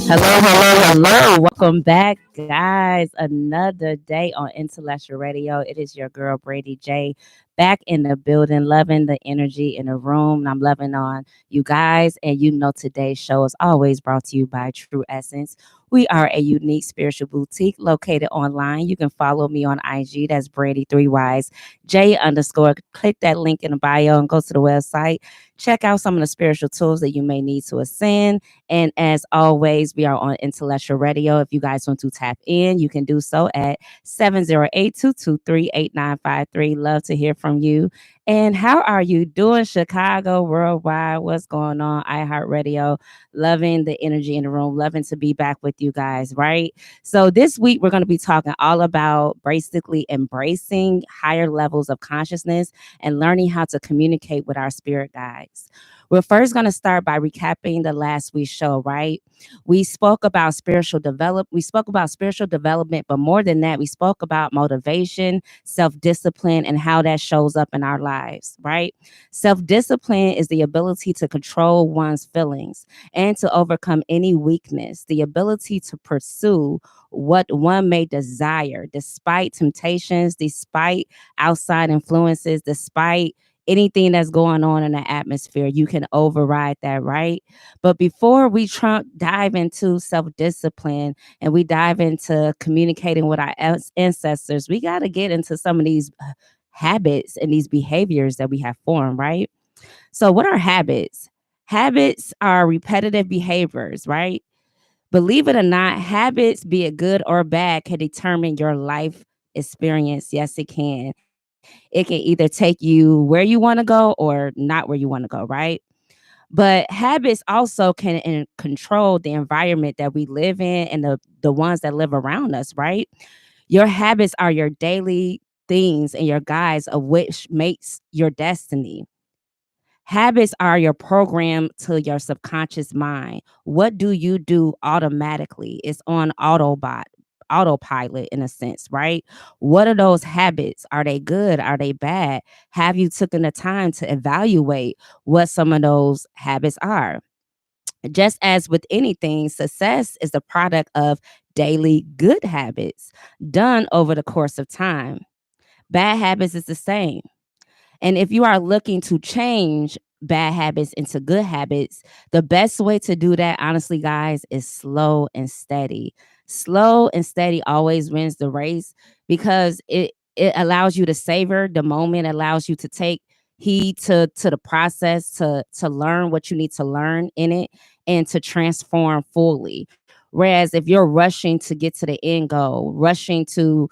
Hello, hello, hello. Welcome back, guys. Another day on Intellectual Radio. It is your girl, Brandy J, back in the building, loving the energy in the room. And I'm loving on you guys. And you know, today's show is always brought to you by True Essence. We are a unique spiritual boutique located online. You can follow me on IG. That's Brandy 3Ys J underscore. Click that link in the bio and go to the website. Check out some of the spiritual tools that you may need to ascend. And as always, we are on Intellectual Radio. If you guys want to tap in, you can do so at 708-223-8953. Love to hear from you. And how are you doing, Chicago, worldwide? What's going on? iHeartRadio, loving the energy in the room, loving to be back with you guys, right? So this week, we're going to be talking all about basically embracing higher levels of consciousness and learning how to communicate with our spirit guides. We're first going to start by recapping the last week's show, right? We spoke about spiritual development, but more than that, we spoke about motivation, self-discipline, and how that shows up in our lives, right? Self-discipline is the ability to control one's feelings and to overcome any weakness, the ability to pursue what one may desire, despite temptations, despite outside influences, despite anything that's going on in the atmosphere. You can override that, right? But before we dive into self-discipline and we dive into communicating with our ancestors, we got to get into some of these habits and these behaviors that we have formed, right? So what are habits? Habits are repetitive behaviors, right? Believe it or not, habits, be it good or bad, can determine your life experience. Yes, it can. It can either take you where you want to go or not where you want to go, right? But habits also can control the environment that we live in and the ones that live around us, right? Your habits are your daily things and your guides of which makes your destiny. Habits are your program to your subconscious mind. What do you do automatically? It's on autopilot in a sense, right? What are those habits? Are they good? Are they bad? Have you taken the time to evaluate what some of those habits are? Just as with anything, success is the product of daily good habits done over the course of time. Bad habits is the same. And if you are looking to change bad habits into good habits, the best way to do that, honestly, guys, is slow and steady. Slow and steady always wins the race because it allows you to savor the moment, allows you to take heed to the process, to learn what you need to learn in it and to transform fully. Whereas if you're rushing to get to the end goal, rushing to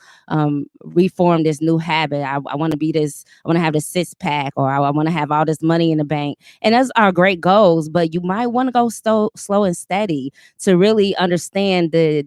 reform this new habit, I want to be this, I want to have this 6-pack, or I want to have all this money in the bank. And those are great goals, but you might want to go slow and steady to really understand the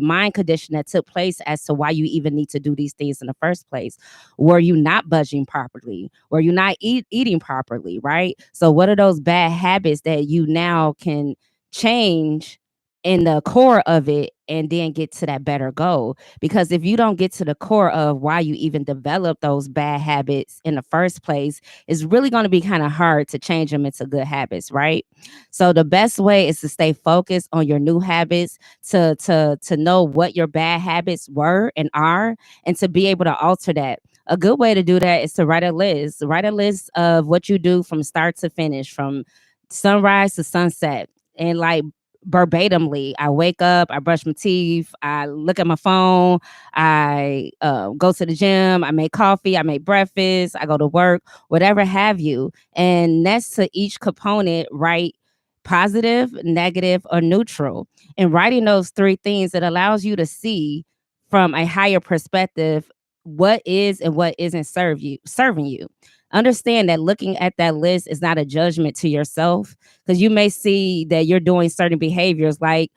mind condition that took place as to why you even need to do these things in the first place. Were you not budging properly? Were you not eating properly? Right. So what are those bad habits that you now can change in the core of it and then get to that better goal? Because if you don't get to the core of why you even develop those bad habits in the first place, it's really going to be kind of hard to change them into good habits, right? So the best way is to stay focused on your new habits, to know what your bad habits were and are, and to be able to alter that. A good way to do that is to write a list. Write a list of what you do from start to finish, from sunrise to sunset. And like verbatimly, I wake up, I brush my teeth, I look at my phone, I go to the gym, I make coffee, I make breakfast, I go to work, whatever have you. And next to each component, write positive, negative, or neutral. And writing those three things, it allows you to see from a higher perspective what is and what isn't serving you. Understand that looking at that list is not a judgment to yourself, because you may see that you're doing certain behaviors like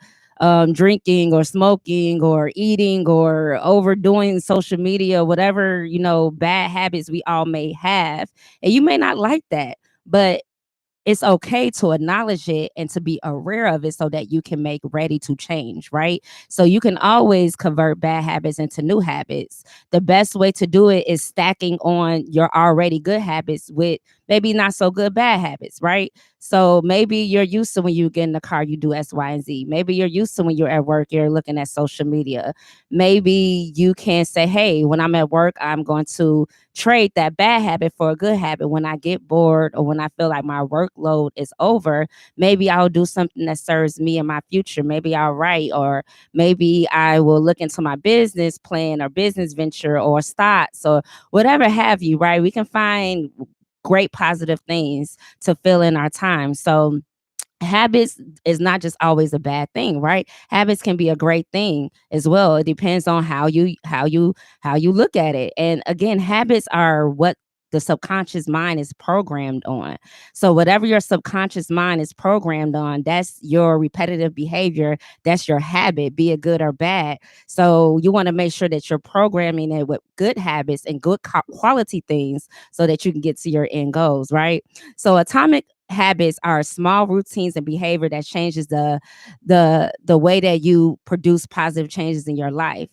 drinking or smoking or eating or overdoing social media, whatever, bad habits we all may have. And you may not like that, but it's okay to acknowledge it and to be aware of it so that you can make ready to change, right? So you can always convert bad habits into new habits. The best way to do it is stacking on your already good habits with maybe not so good bad habits, right? So maybe you're used to when you get in the car, you do X, Y, and Z. Maybe you're used to when you're at work, you're looking at social media. Maybe you can say, hey, when I'm at work, I'm going to trade that bad habit for a good habit. When I get bored or when I feel like my workload is over, maybe I'll do something that serves me in my future. Maybe I'll write, or maybe I will look into my business plan or business venture or stocks or whatever have you, right? We can find great positive things to fill in our time. So habits is not just always a bad thing, right? Habits can be a great thing as well. It depends on how you look at it. And again, habits are what the subconscious mind is programmed on. So whatever your subconscious mind is programmed on, that's your repetitive behavior, that's your habit, be it good or bad. So you want to make sure that you're programming it with good habits and good quality things so that you can get to your end goals, right? So atomic habits are small routines and behavior that changes the way that you produce positive changes in your life.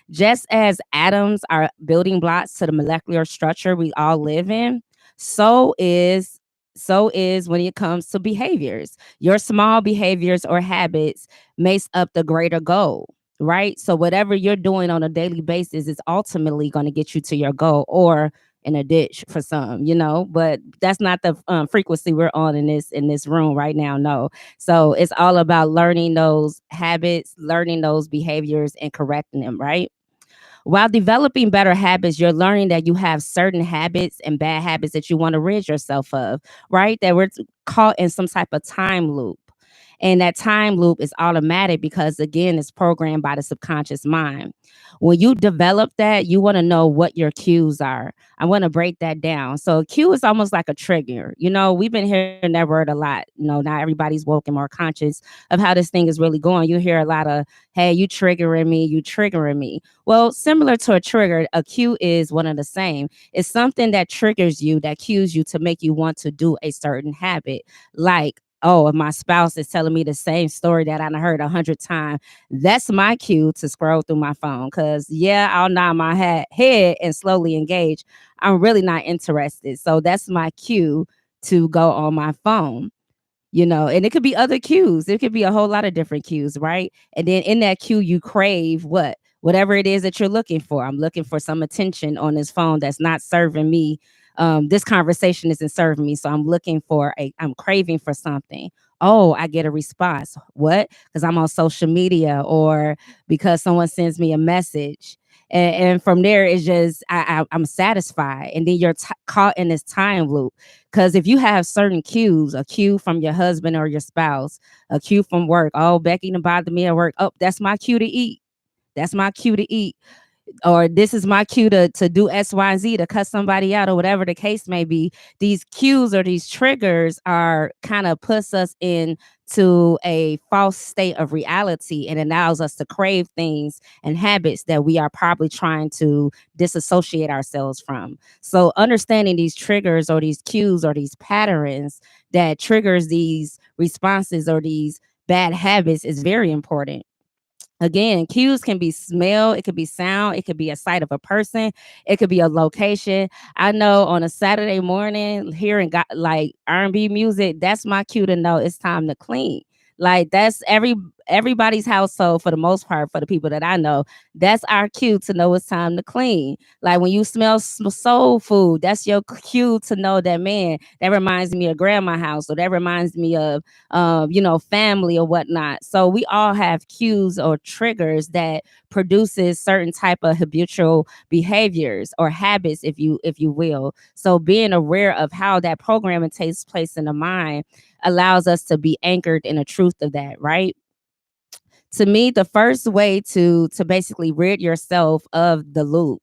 Just as atoms are building blocks to the molecular structure we all live in, so is when it comes to behaviors. Your small behaviors or habits makes up the greater goal, right? So whatever you're doing on a daily basis is ultimately going to get you to your goal, or in a ditch for some, but that's not the frequency we're on in this room right now. No. So it's all about learning those habits, learning those behaviors, and correcting them, right? While developing better habits, you're learning that you have certain habits and bad habits that you want to rid yourself of, right? That we're caught in some type of time loop. And that time loop is automatic because, again, it's programmed by the subconscious mind. When you develop that, you want to know what your cues are. I want to break that down. So, a cue is almost like a trigger. We've been hearing that word a lot. Now everybody's woke and more conscious of how this thing is really going. You hear a lot of, hey, you triggering me, you triggering me. Well, similar to a trigger, a cue is one of the same. It's something that triggers you, that cues you to make you want to do a certain habit. Like, oh, if my spouse is telling me the same story that I heard 100 times, that's my cue to scroll through my phone. Because, yeah, I'll nod my head and slowly engage. I'm really not interested. So that's my cue to go on my phone. And it could be other cues. It could be a whole lot of different cues, right? And then in that cue, you crave whatever it is that you're looking for. I'm looking for some attention on this phone that's not serving me. This conversation isn't serving me. So I'm craving for something. Oh, I get a response. What? Because I'm on social media, or because someone sends me a message. And from there, it's just I'm satisfied. And then you're caught in this time loop. Because if you have certain cues, a cue from your husband or your spouse, a cue from work, oh, Becky done bothered me at work. Oh, that's my cue to eat. That's my cue to eat. Or this is my cue to do X, Y, and Z, to cut somebody out, or whatever the case may be. These cues or these triggers are kind of puts us into a false state of reality, and allows us to crave things and habits that we are probably trying to disassociate ourselves from. So understanding these triggers or these cues or these patterns that triggers these responses or these bad habits is very important. Again, cues can be smell, it could be sound, it could be a sight of a person, it could be a location. I know on a Saturday morning, hearing like R&B music, that's my cue to know it's time to clean. Like that's everybody's household for the most part. For the people that I know, that's our cue to know it's time to clean. Like when you smell soul food, that's your cue to know that, man, that reminds me of grandma house, or that reminds me of family or whatnot. So we all have cues or triggers that produces certain type of habitual behaviors or habits, if you will. So being aware of how that programming takes place in the mind allows us to be anchored in the truth of that, right? To me, the first way to basically rid yourself of the loop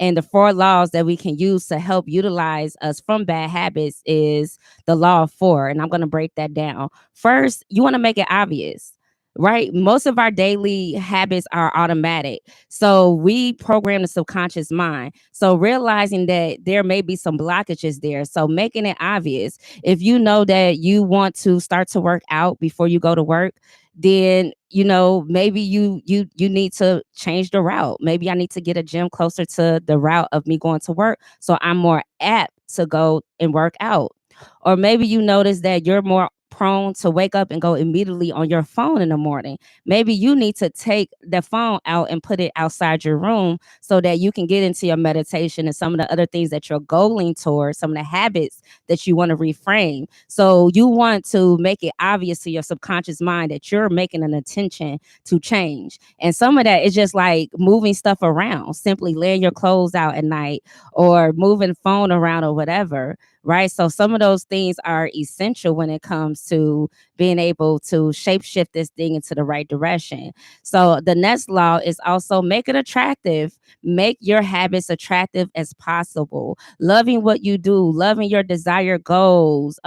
and the four laws that we can use to help utilize us from bad habits is the law of four. And I'm going to break that down. First, you want to make it obvious, right? Most of our daily habits are automatic. So we program the subconscious mind. So realizing that there may be some blockages there. So making it obvious. If you know that you want to start to work out before you go to work, then maybe you need to change the route. Maybe I need to get a gym closer to the route of me going to work, so I'm more apt to go and work out. Or maybe you notice that you're more prone to wake up and go immediately on your phone in the morning. Maybe you need to take the phone out and put it outside your room so that you can get into your meditation and some of the other things that you're going towards, some of the habits that you want to reframe. So you want to make it obvious to your subconscious mind that you're making an intention to change. And some of that is just like moving stuff around, simply laying your clothes out at night or moving the phone around or whatever, right? So some of those things are essential when it comes to being able to shape shift this thing into the right direction. So the next law is also make it attractive. Make your habits attractive as possible. Loving what you do, loving your desired goals,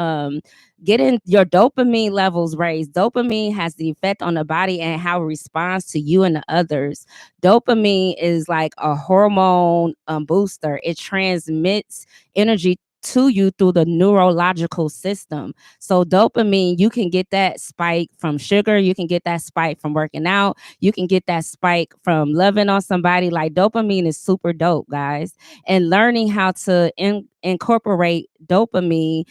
getting your dopamine levels raised. Dopamine has the effect on the body and how it responds to you and the others. Dopamine is like a hormone booster. It transmits energy to you through the neurological system. So dopamine, you can get that spike from sugar, you can get that spike from working out, you can get that spike from loving on somebody. Like dopamine is super dope, guys. And learning how to incorporate dopamine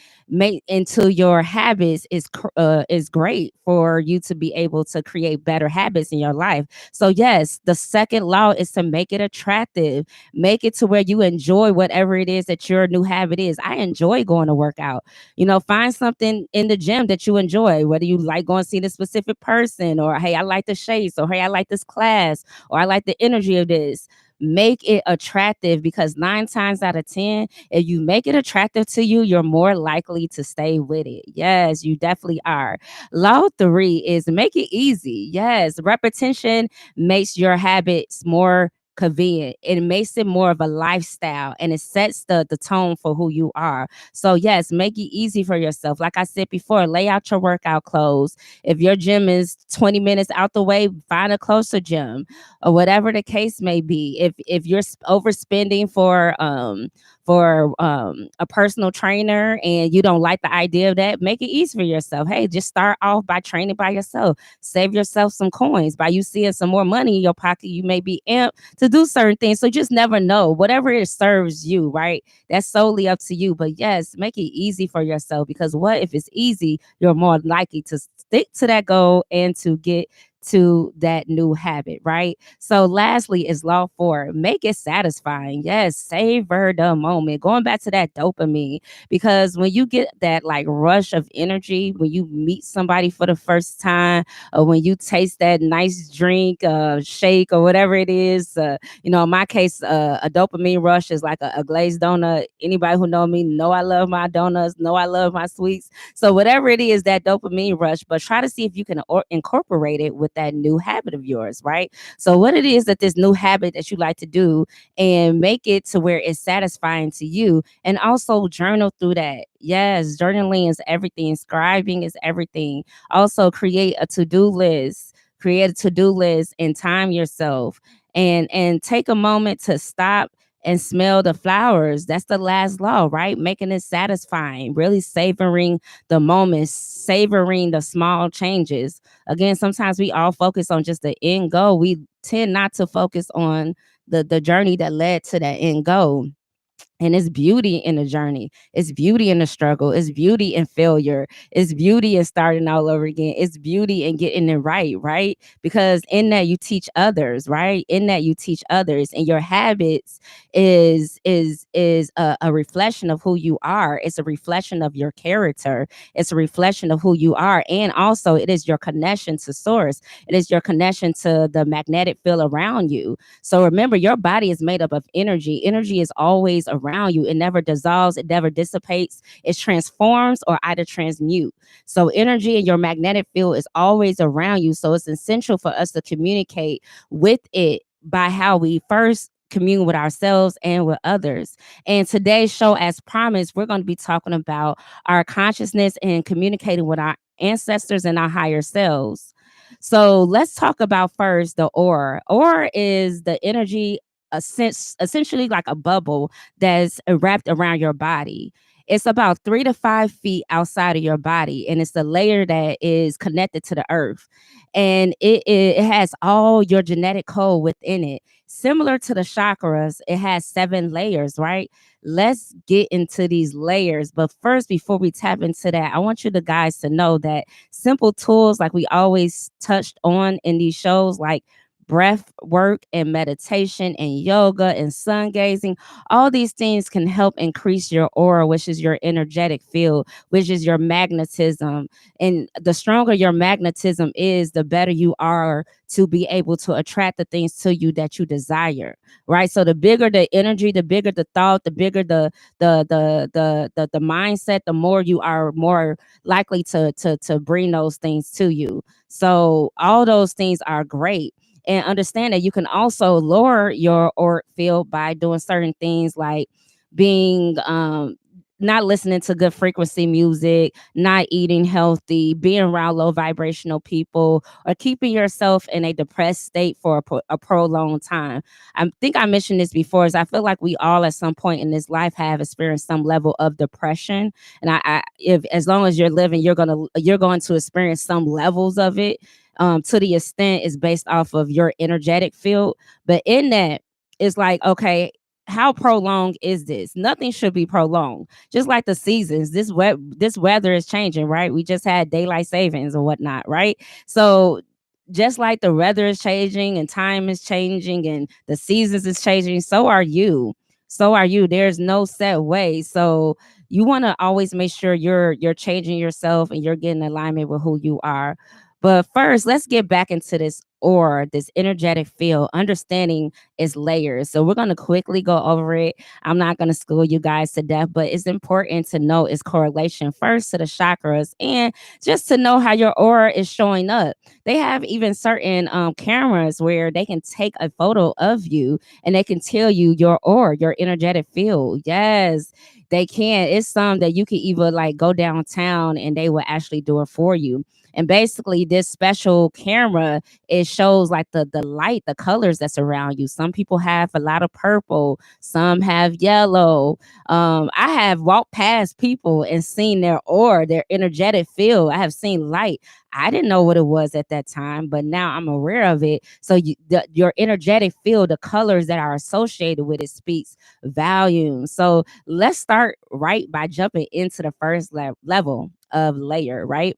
into your habits is great for you to be able to create better habits in your life. So yes, the second law is to make it attractive. Make it to where you enjoy whatever it is that your new habit is. I enjoy going to work out. Find something in the gym that you enjoy, whether you like going to see the specific person, or hey, I like the shades, or hey, I like this class, or I like the energy of this. Make it attractive, because 9 times out of 10, if you make it attractive to you, you're more likely to stay with it. Yes, you definitely are. Law 3 is make it easy. Yes, repetition makes your habits more convenient. It makes it more of a lifestyle, and it sets the tone for who you are. So yes, make it easy for yourself. Like I said before, lay out your workout clothes. If your gym is 20 minutes out the way, find a closer gym, or whatever the case may be. If you're overspending for a personal trainer and you don't like the idea of that, make it easy for yourself. Hey, just start off by training by yourself. Save yourself some coins. By you seeing some more money in your pocket, you may be amped to do certain things. So just never know. Whatever it serves you, right? That's solely up to you. But yes, make it easy for yourself, because what if it's easy? You're more likely to stick to that goal and to get to that new habit, right? So lastly is law 4, make it satisfying. Yes, savor the moment. Going back to that dopamine, because when you get that like rush of energy, when you meet somebody for the first time, or when you taste that nice drink, shake, or whatever it is, in my case, a dopamine rush is like a glazed donut. Anybody who know me know I love my donuts, know I love my sweets. So whatever it is, that dopamine rush, but try to see if you can incorporate it with that new habit of yours, right? So what it is that this new habit that you like to do, and make it to where it's satisfying to you, and also journal through that. Yes, journaling is everything. Scribing is everything. Also create a to-do list. Create a to-do list and time yourself, and take a moment to stop and smell the flowers. That's the last law, right? Making it satisfying, really savoring the moments, savoring the small changes. Again, sometimes we all focus on just the end goal. We tend not to focus on the journey that led to that end goal. And it's beauty in the journey. It's beauty in the struggle. It's beauty in failure. It's beauty in starting all over again. It's beauty in getting it right, right? Because in that you teach others, right? In that you teach others, and your habits is a reflection of who you are. It's a reflection of your character. It's a reflection of who you are, and also it is your connection to source. It is your connection to the magnetic field around you. So remember, your body is made up of energy. Energy is always around you. It never dissolves. It never dissipates. It transforms or either transmute. So energy in your magnetic field is always around you. So it's essential for us to communicate with it by how we first commune with ourselves and with others. And today's show, as promised, we're going to be talking about our consciousness and communicating with our ancestors and our higher selves. So let's talk about first the aura. Aura is the energy, essentially like a bubble that's wrapped around your body. It's about 3 to 5 feet outside of your body, and it's the layer that is connected to the earth. And it has all your genetic code within it. Similar to the chakras, it has 7 layers, right? Let's get into these layers. But first, before we tap into that, I want you the guys to know that simple tools like we always touched on in these shows, like breath work and meditation and yoga and sun gazing, all these things can help increase your aura, which is your energetic field, which is your magnetism. And the stronger your magnetism is, the better you are to be able to attract the things to you that you desire, right? So the bigger the energy, the bigger the thought, the bigger the mindset, the more you are more likely to bring those things to you. So all those things are great. And understand that you can also lower your auric field by doing certain things like being not listening to good frequency music, not eating healthy, being around low vibrational people, or keeping yourself in a depressed state for a prolonged time. I think I mentioned this before, is I feel like we all at some point in this life have experienced some level of depression. And if as long as you're living, you're going to experience some levels of it. To the extent is based off of your energetic field. But in that, it's like, okay, how prolonged is this? Nothing should be prolonged. Just like the seasons, this weather is changing, right? We just had daylight savings or whatnot, right? So just like the weather is changing and time is changing and the seasons is changing, so are you. So are you. There's no set way. So you want to always make sure you're changing yourself and you're getting in alignment with who you are. But first, let's get back into this or this energetic field, understanding its layers. So we're going to quickly go over it. I'm not going to school you guys to death, but it's important to know its correlation first to the chakras and just to know how your aura is showing up. They have even certain cameras where they can take a photo of you and they can tell you your aura, your energetic field. Yes, they can. It's some that you can either like go downtown and they will actually do it for you. And basically, this special camera, it shows like the light, the colors that's around you. Some people have a lot of purple, some have yellow. I have walked past people and seen their aura, their energetic field. I have seen light. I didn't know what it was at that time, but now I'm aware of it. So your energetic field, the colors that are associated with it speaks volumes. So let's start right by jumping into the first level of layer, right?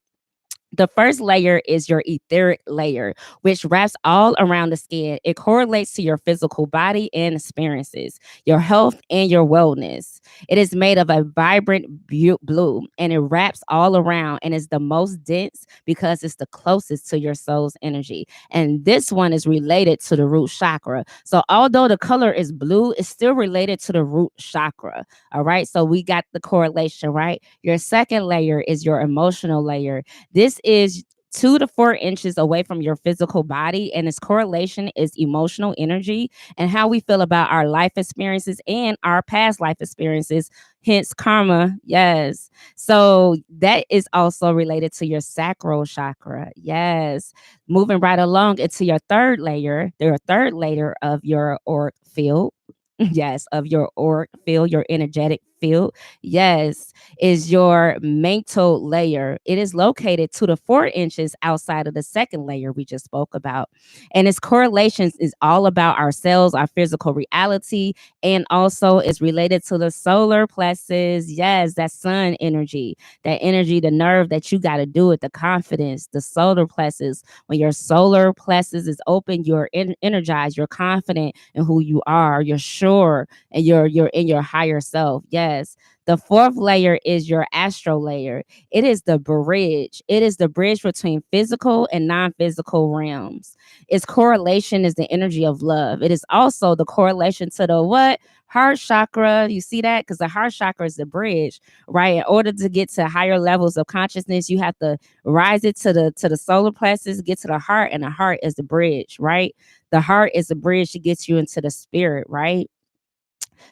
The first layer is your etheric layer, which wraps all around the skin. It correlates to your physical body and experiences, your health and your wellness. It is made of a vibrant blue and it wraps all around and is the most dense because it's the closest to your soul's energy. And this one is related to the root chakra. So although the color is blue, it's still related to the root chakra. All right. So we got the correlation, right? Your second layer is your emotional layer. This is 2 to 4 inches away from your physical body, and its correlation is emotional energy and how we feel about our life experiences and our past life experiences, hence karma. Yes. So that is also related to your sacral chakra. Yes. Moving right along into your third layer, your third layer of your auric field. Yes, of your auric field, your energetic field. Yes, is your mantle layer. It is located 2 to 4 inches outside of the second layer we just spoke about. And its correlations is all about our cells, our physical reality, and also is related to the solar plexus. Yes, that sun energy, that energy, the nerve that you got to do it, the confidence, the solar plexus. When your solar plexus is open, you're energized, you're confident in who you are, you're sure, and you're in your higher self. Yes. The fourth layer is your astral layer. It is the bridge. It is the bridge between physical and non-physical realms. Its correlation is the energy of love. It is also the correlation to the what? Heart chakra. You see that? Because the heart chakra is the bridge, right? In order to get to higher levels of consciousness, you have to rise it to the solar plexus, get to the heart, and the heart is the bridge, right? The heart is the bridge to get you into the spirit, right?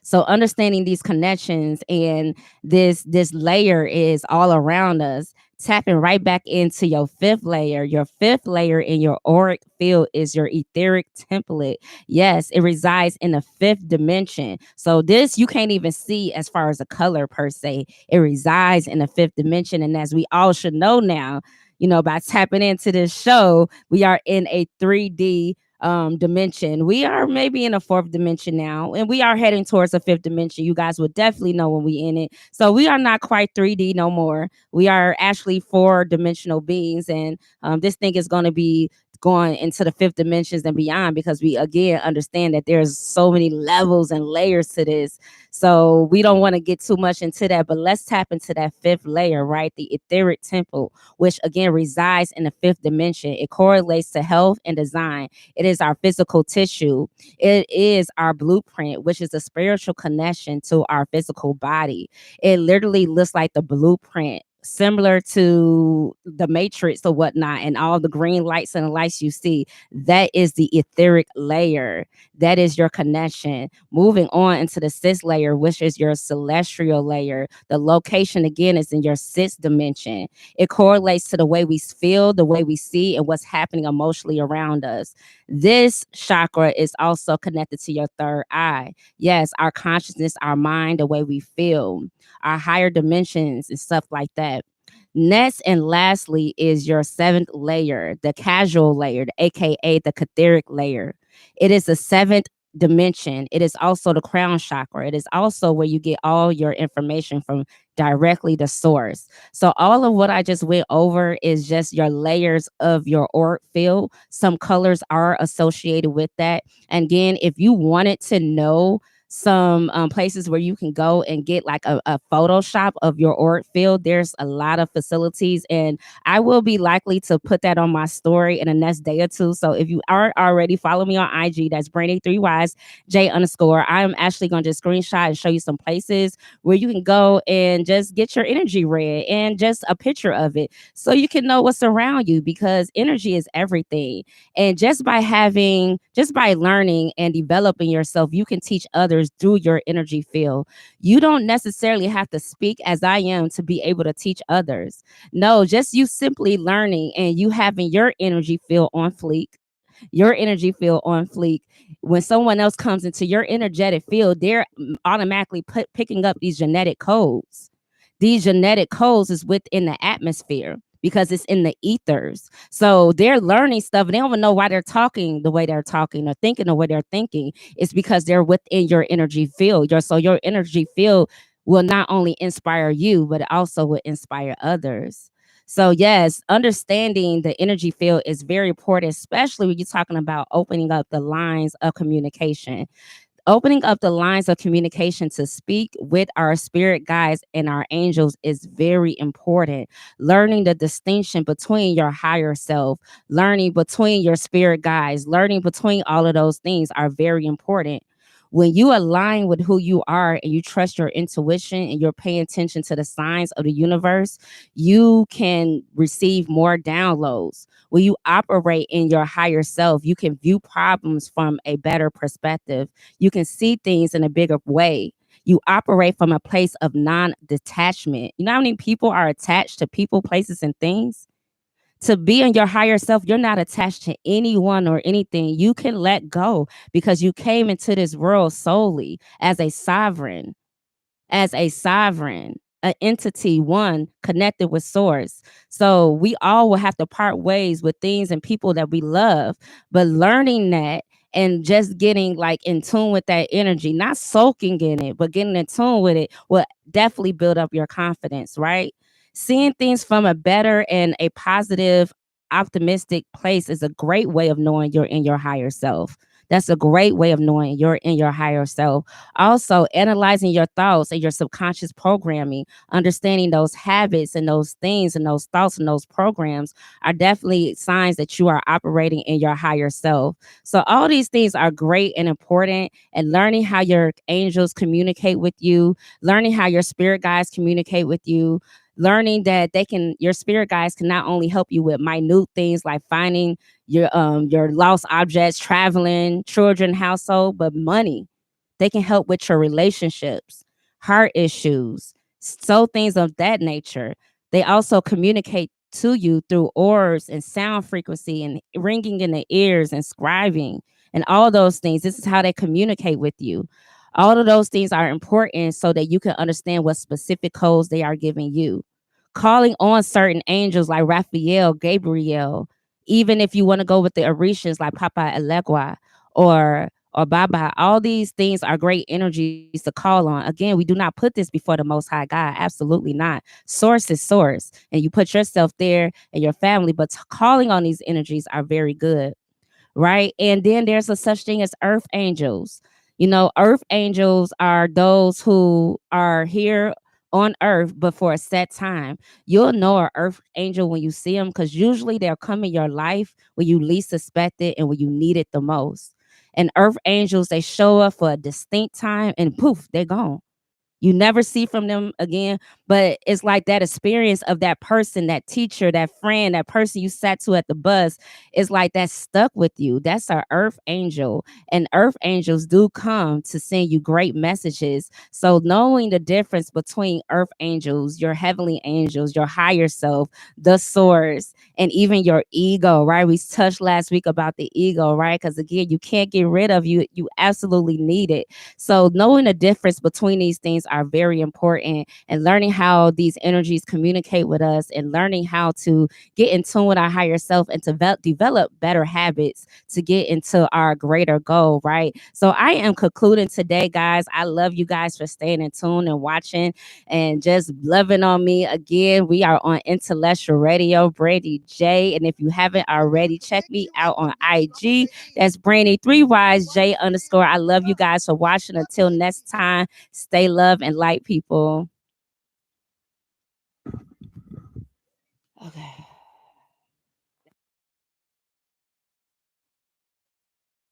So understanding these connections and this layer is all around us, tapping right back into your fifth layer. Your fifth layer in your auric field is your etheric template. Yes, it resides in the fifth dimension. So this you can't even see as far as a color per se. It resides in the fifth dimension. And as we all should know now, by tapping into this show, we are in a 3D dimension. We are maybe in a fourth dimension now, and we are heading towards a fifth dimension. You guys would definitely know when we in it. So we are not quite 3D no more. We are actually four-dimensional beings, and this thing is going to be going into the fifth dimensions and beyond, because we again understand that there's so many levels and layers to this. So we don't want to get too much into that, but let's tap into that fifth layer, right? The etheric temple, which again resides in the fifth dimension. It correlates to health and design. It is our physical tissue. It is our blueprint, which is a spiritual connection to our physical body. It literally looks like the blueprint, similar to the matrix or whatnot, and all the green lights and lights you see. That is the etheric layer. That is your connection. Moving on into the sixth layer, which is your celestial layer. The location again is in your sixth dimension. It correlates to the way we feel, the way we see, and what's happening emotionally around us. This chakra is also connected to your third eye. Yes, our consciousness, our mind, the way we feel, our higher dimensions and stuff like that. Next and lastly is your seventh layer, the casual layer, aka the etheric layer. It is the seventh dimension. It is also the crown chakra. It is also where you get all your information from, directly the source. So all of what I just went over is just your layers of your auric field. Some colors are associated with that. And again, if you wanted to know some places where you can go and get like a Photoshop of your auric field, there's a lot of facilities, and I will be likely to put that on my story in the next day or two. So if you aren't already, follow me on IG. That's Brandy 3Ys J _ I'm actually going to just screenshot and show you some places where you can go and just get your energy read, and just a picture of it, so you can know what's around you, because energy is everything. And just by learning and developing yourself, you can teach others through your energy field. You don't necessarily have to speak as I am to be able to teach others. No, just you simply learning and you having your energy field on fleek. Your energy field on fleek. When someone else comes into your energetic field, they're automatically picking up these genetic codes. These genetic codes is within the atmosphere, because it's in the ethers. So they're learning stuff. They don't even know why they're talking the way they're talking or thinking the way they're thinking. It's because they're within your energy field. So your energy field will not only inspire you, but it also will inspire others. So yes, understanding the energy field is very important, especially when you're talking about opening up the lines of communication. Opening up the lines of communication to speak with our spirit guides and our angels is very important. Learning the distinction between your higher self, learning between your spirit guides, learning between all of those things are very important. When you align with who you are and you trust your intuition and you're paying attention to the signs of the universe, you can receive more downloads. When you operate in your higher self, you can view problems from a better perspective. You can see things in a bigger way. You operate from a place of non-detachment. You know how many people are attached to people, places, and things? To be in your higher self, you're not attached to anyone or anything. You can let go, because you came into this world solely as a sovereign, an entity, one connected with source. So we all will have to part ways with things and people that we love, but learning that and just getting like in tune with that energy, not soaking in it, but getting in tune with it will definitely build up your confidence, right? Seeing things from a better and a positive, optimistic place is a great way of knowing you're in your higher self. That's a great way of knowing you're in your higher self. Also, analyzing your thoughts and your subconscious programming, understanding those habits and those things and those thoughts and those programs are definitely signs that you are operating in your higher self. So all these things are great and important, and learning how your angels communicate with you, learning how your spirit guides communicate with you, learning that your spirit guides can not only help you with minute things like finding your lost objects, traveling, children, household, but money. They can help with your relationships, heart issues, so things of that nature. They also communicate to you through orbs and sound frequency and ringing in the ears and scribing and all those things. This is how they communicate with you. All of those things are important so that you can understand what specific codes they are giving you. Calling on certain angels like Raphael, Gabriel, even if you want to go with the Orishas like Papa Elegua or Baba, all these things are great energies to call on. Again, we do not put this before the Most High God. Absolutely not. Source is source, and you put yourself there and your family, but calling on these energies are very good, right? And then there's a such thing as earth angels. You know, earth angels are those who are here on earth but for a set time. You'll know an earth angel when you see them, because usually they'll come in your life when you least suspect it and when you need it the most. And earth angels, they show up for a distinct time and poof, they're gone. You never see from them again, but it's like that experience of that person, that teacher, that friend, that person you sat to at the bus. It's like that stuck with you. That's our earth angel. And earth angels do come to send you great messages. So knowing the difference between earth angels, your heavenly angels, your higher self, the source, and even your ego, right? We touched last week about the ego, right? Because again, you can't get rid of you. You absolutely need it. So knowing the difference between these things are very important, and learning how these energies communicate with us and learning how to get in tune with our higher self and to develop better habits to get into our greater goal, right? So I am concluding today, guys. I love you guys for staying in tune and watching and just loving on me. Again, we are on Intellectual Radio, Brandy J. And if you haven't already, check me out on IG. That's Brandy 3Ys J _. I love you guys for watching. Until next time, stay love and light, people. Okay.